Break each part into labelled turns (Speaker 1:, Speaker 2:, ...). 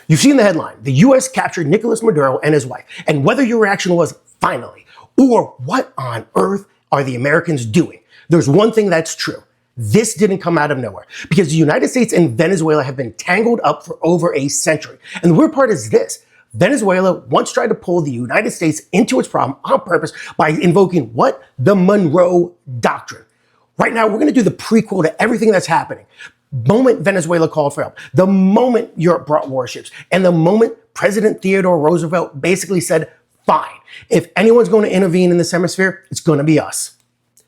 Speaker 1: You've seen the headline, the US captured Nicolas Maduro and his wife, and whether your reaction was finally, or what on earth are the Americans doing? There's one thing that's true. This didn't come out of nowhere because the United States and Venezuela have been tangled up for over a century. And the weird part is this. Venezuela once tried to pull the United States into its problem on purpose by invoking what? The Monroe Doctrine. Right now, we're going to do the prequel to everything that's happening. Moment Venezuela called for help, the moment Europe brought warships, and the moment President Theodore Roosevelt basically said, fine, if anyone's going to intervene in this hemisphere, it's going to be us.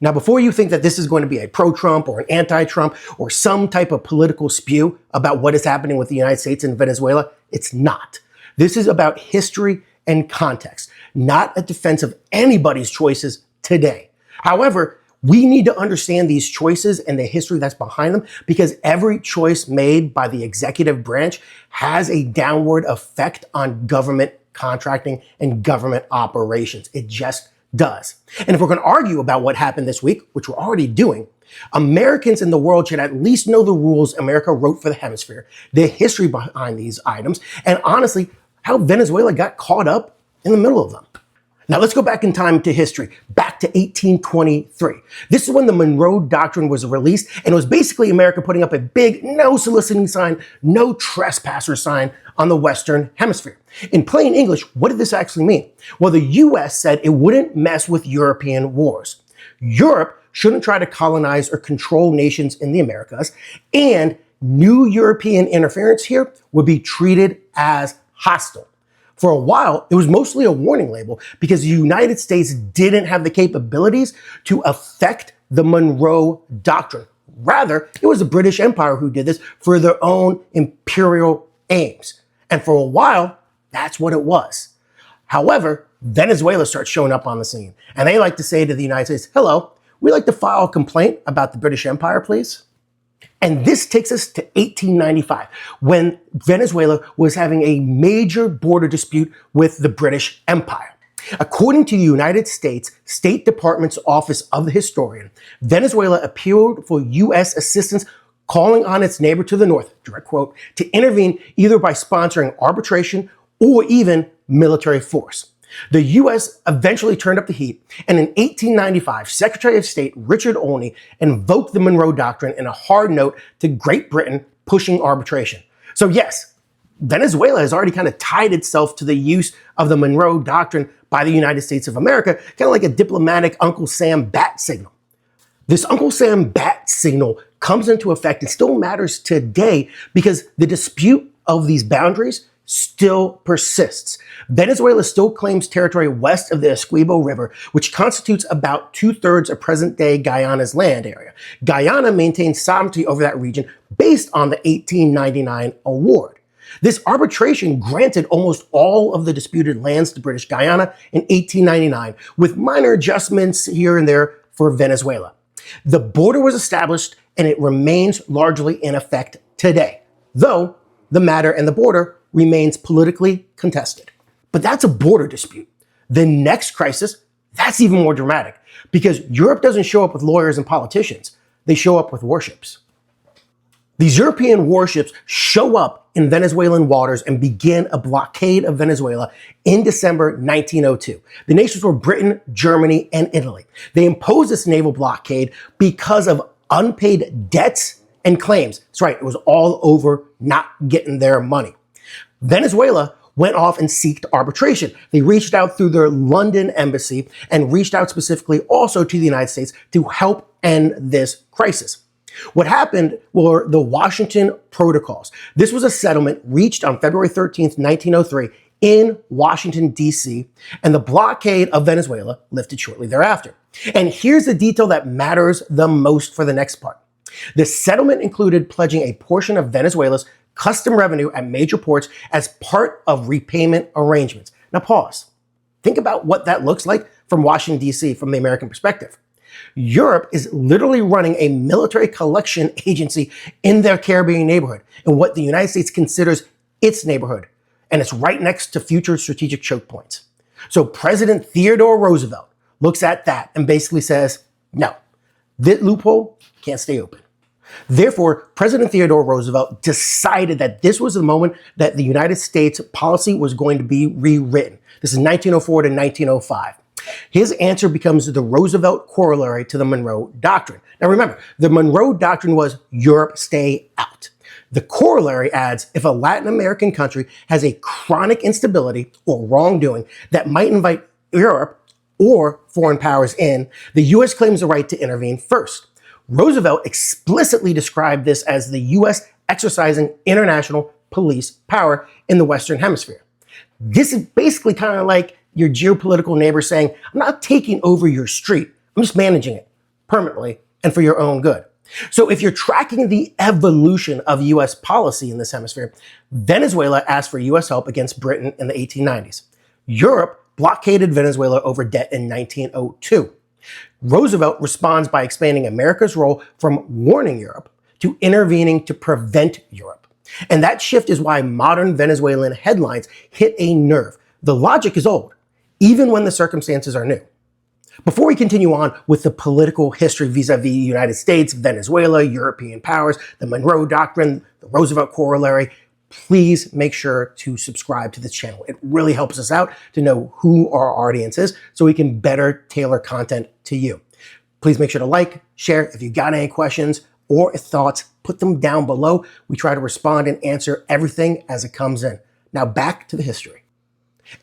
Speaker 1: Now, before you think that this is going to be a pro-Trump or an anti-Trump or some type of political spew about what is happening with the United States and Venezuela, it's not. This is about history and context, not a defense of anybody's choices today. However, we need to understand these choices and the history that's behind them because every choice made by the executive branch has a downward effect on government contracting and government operations. It just does. And if we're going to argue about what happened this week, which we're already doing, Americans in the world should at least know the rules America wrote for the hemisphere, the history behind these items, and honestly, how Venezuela got caught up in the middle of them. Now let's go back in time to history, back to 1823. This is when the Monroe Doctrine was released, and it was basically America putting up a big no soliciting sign, no trespasser sign on the Western Hemisphere. In plain English, what did this actually mean? Well, the US said it wouldn't mess with European wars. Europe shouldn't try to colonize or control nations in the Americas, and new European interference here would be treated as hostile. For a while, it was mostly a warning label because the United States didn't have the capabilities to affect the Monroe Doctrine. Rather, it was the British Empire who did this for their own imperial aims. And for a while, that's what it was. However, Venezuela starts showing up on the scene, and they like to say to the United States, hello, we'd like to file a complaint about the British Empire, please. And this takes us to 1895, when Venezuela was having a major border dispute with the British Empire. According to the United States State Department's Office of the Historian, Venezuela appealed for U.S. assistance, calling on its neighbor to the north, direct quote, to intervene either by sponsoring arbitration or even military force. The U.S. eventually turned up the heat, and in 1895, Secretary of State Richard Olney invoked the Monroe Doctrine in a hard note to Great Britain pushing arbitration. So yes, Venezuela has already kind of tied itself to the use of the Monroe Doctrine by the United States of America, kind of like a diplomatic Uncle Sam bat signal. This Uncle Sam bat signal comes into effect and still matters today because the dispute of these boundaries still persists. Venezuela still claims territory west of the Essequibo River, which constitutes about 2/3 of present-day Guyana's land area. Guyana maintains sovereignty over that region based on the 1899 award. This arbitration granted almost all of the disputed lands to British Guyana in 1899, with minor adjustments here and there for Venezuela. The border was established, and it remains largely in effect today, though the matter and the border remains politically contested. But that's a border dispute. The next crisis, that's even more dramatic because Europe doesn't show up with lawyers and politicians. They show up with warships. These European warships show up in Venezuelan waters and begin a blockade of Venezuela in December 1902. The nations were Britain, Germany, and Italy. They imposed this naval blockade because of unpaid debts and claims. That's right, it was all over not getting their money. Venezuela went off and sought arbitration. They reached out through their London embassy and reached out specifically also to the United States to help end this crisis. What happened were the Washington Protocols. This was a settlement reached on February 13th, 1903 in Washington, D.C., and the blockade of Venezuela lifted shortly thereafter. And here's the detail that matters the most for the next part. The settlement included pledging a portion of Venezuela's custom revenue at major ports as part of repayment arrangements. Now pause. Think about what that looks like from Washington, D.C., from the American perspective. Europe is literally running a military collection agency in their Caribbean neighborhood, in what the United States considers its neighborhood, and it's right next to future strategic choke points. So President Theodore Roosevelt looks at that and basically says, no, this loophole can't stay open. Therefore, President Theodore Roosevelt decided that this was the moment that the United States policy was going to be rewritten. This is 1904 to 1905. His answer becomes the Roosevelt Corollary to the Monroe Doctrine. Now remember, the Monroe Doctrine was Europe stay out. The corollary adds, if a Latin American country has a chronic instability or wrongdoing that might invite Europe or foreign powers in, the U.S. claims the right to intervene first. Roosevelt explicitly described this as the U.S. exercising international police power in the Western Hemisphere. This is basically kind of like your geopolitical neighbor saying, I'm not taking over your street, I'm just managing it permanently and for your own good. So if you're tracking the evolution of U.S. policy in this hemisphere, Venezuela asked for U.S. help against Britain in the 1890s. Europe blockaded Venezuela over debt in 1902. Roosevelt responds by expanding America's role from warning Europe to intervening to prevent Europe. And that shift is why modern Venezuelan headlines hit a nerve. The logic is old, even when the circumstances are new. Before we continue on with the political history vis-a-vis the United States, Venezuela, European powers, the Monroe Doctrine, the Roosevelt Corollary, please make sure to subscribe to this channel. It really helps us out to know who our audience is so we can better tailor content to you. Please make sure to like, share. If you got any questions or thoughts, put them down below. We try to respond and answer everything as it comes in. Now back to the history.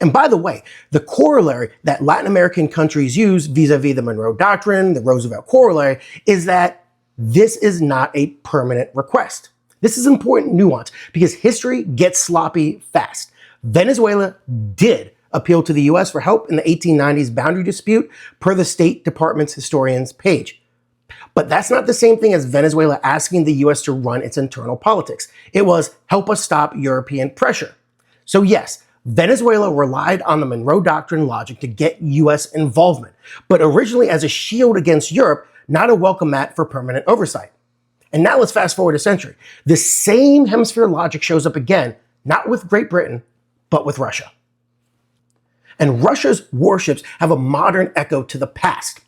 Speaker 1: And by the way, the corollary that Latin American countries use vis-a-vis the Monroe Doctrine, the Roosevelt Corollary, is that this is not a permanent request. This is important nuance because history gets sloppy fast. Venezuela did appeal to the U.S. for help in the 1890s boundary dispute per the State Department's historian's page. But that's not the same thing as Venezuela asking the U.S. to run its internal politics. It was help us stop European pressure. So yes, Venezuela relied on the Monroe Doctrine logic to get U.S. involvement, but originally as a shield against Europe, not a welcome mat for permanent oversight. And now let's fast forward a century. The same hemisphere logic shows up again, not with Great Britain, but with Russia. And Russia's warships have a modern echo to the past.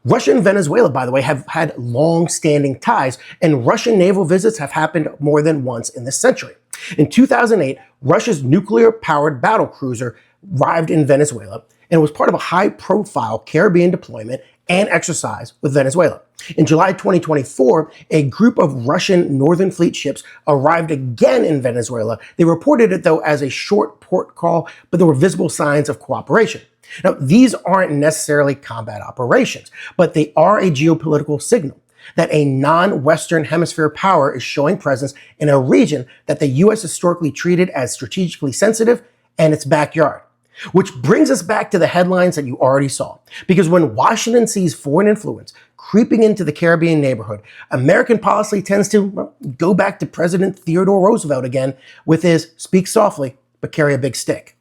Speaker 1: Russia and Venezuela, by the way, have had long-standing ties, and Russian naval visits have happened more than once in this century. In 2008, Russia's nuclear-powered battlecruiser arrived in Venezuela and was part of a high-profile Caribbean deployment and exercise with Venezuela. In July 2024, a group of Russian Northern Fleet ships arrived again in Venezuela. They reported it, though, as a short port call, but there were visible signs of cooperation. Now, these aren't necessarily combat operations, but they are a geopolitical signal that a non-Western Hemisphere power is showing presence in a region that the U.S. historically treated as strategically sensitive and its backyard. Which brings us back to the headlines that you already saw. Because when Washington sees foreign influence creeping into the Caribbean neighborhood, American policy tends to go back to President Theodore Roosevelt again with his speak softly, but carry a big stick.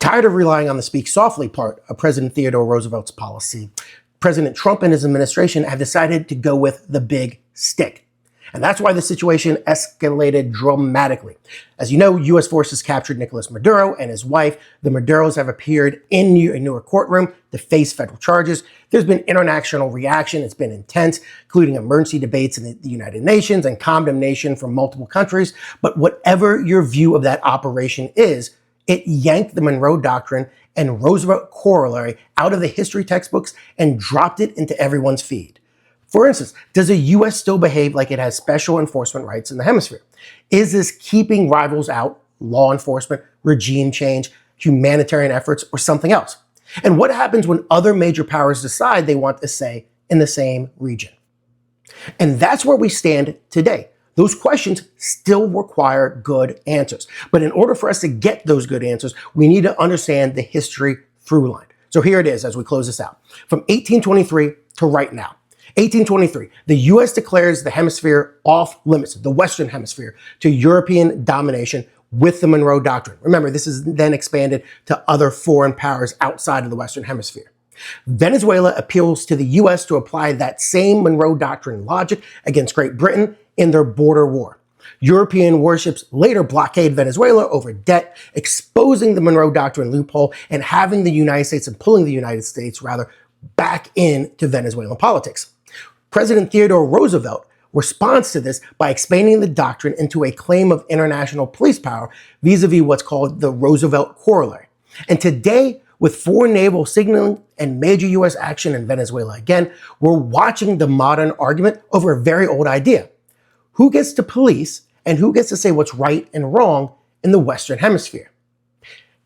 Speaker 1: Tired of relying on the speak softly part of President Theodore Roosevelt's policy, President Trump and his administration have decided to go with the big stick. And that's why the situation escalated dramatically. As you know, U.S. forces captured Nicolas Maduro and his wife. The Maduros have appeared in a Newark courtroom to face federal charges. There's been international reaction. It's been intense, including emergency debates in the United Nations and condemnation from multiple countries. But whatever your view of that operation is, it yanked the Monroe Doctrine and Roosevelt Corollary out of the history textbooks and dropped it into everyone's feed. For instance, does the U.S. still behave like it has special enforcement rights in the hemisphere? Is this keeping rivals out, law enforcement, regime change, humanitarian efforts, or something else? And what happens when other major powers decide they want a say in the same region? And that's where we stand today. Those questions still require good answers. But in order for us to get those good answers, we need to understand the history through line. So here it is as we close this out. From 1823 to right now. 1823, the U.S. declares the hemisphere off limits, the Western Hemisphere, to European domination with the Monroe Doctrine. Remember, this is then expanded to other foreign powers outside of the Western Hemisphere. Venezuela appeals to the U.S. to apply that same Monroe Doctrine logic against Great Britain in their border war. European warships later blockade Venezuela over debt, exposing the Monroe Doctrine loophole and having the United States and pulling the United States, rather, back into Venezuelan politics. President Theodore Roosevelt responds to this by expanding the doctrine into a claim of international police power vis-a-vis what's called the Roosevelt Corollary. And today, with foreign naval signaling and major U.S. action in Venezuela again, we're watching the modern argument over a very old idea. Who gets to police and who gets to say what's right and wrong in the Western Hemisphere?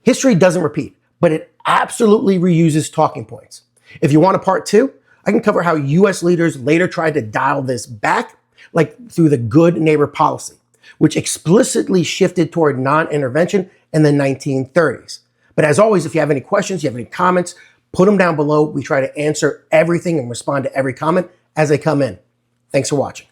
Speaker 1: History doesn't repeat, but it absolutely reuses talking points. If you want a part two, I can cover how U.S. leaders later tried to dial this back, like through the good neighbor policy, which explicitly shifted toward non-intervention in the 1930s. But as always, if you have any questions, you have any comments, put them down below. We try to answer everything and respond to every comment as they come in. Thanks for watching.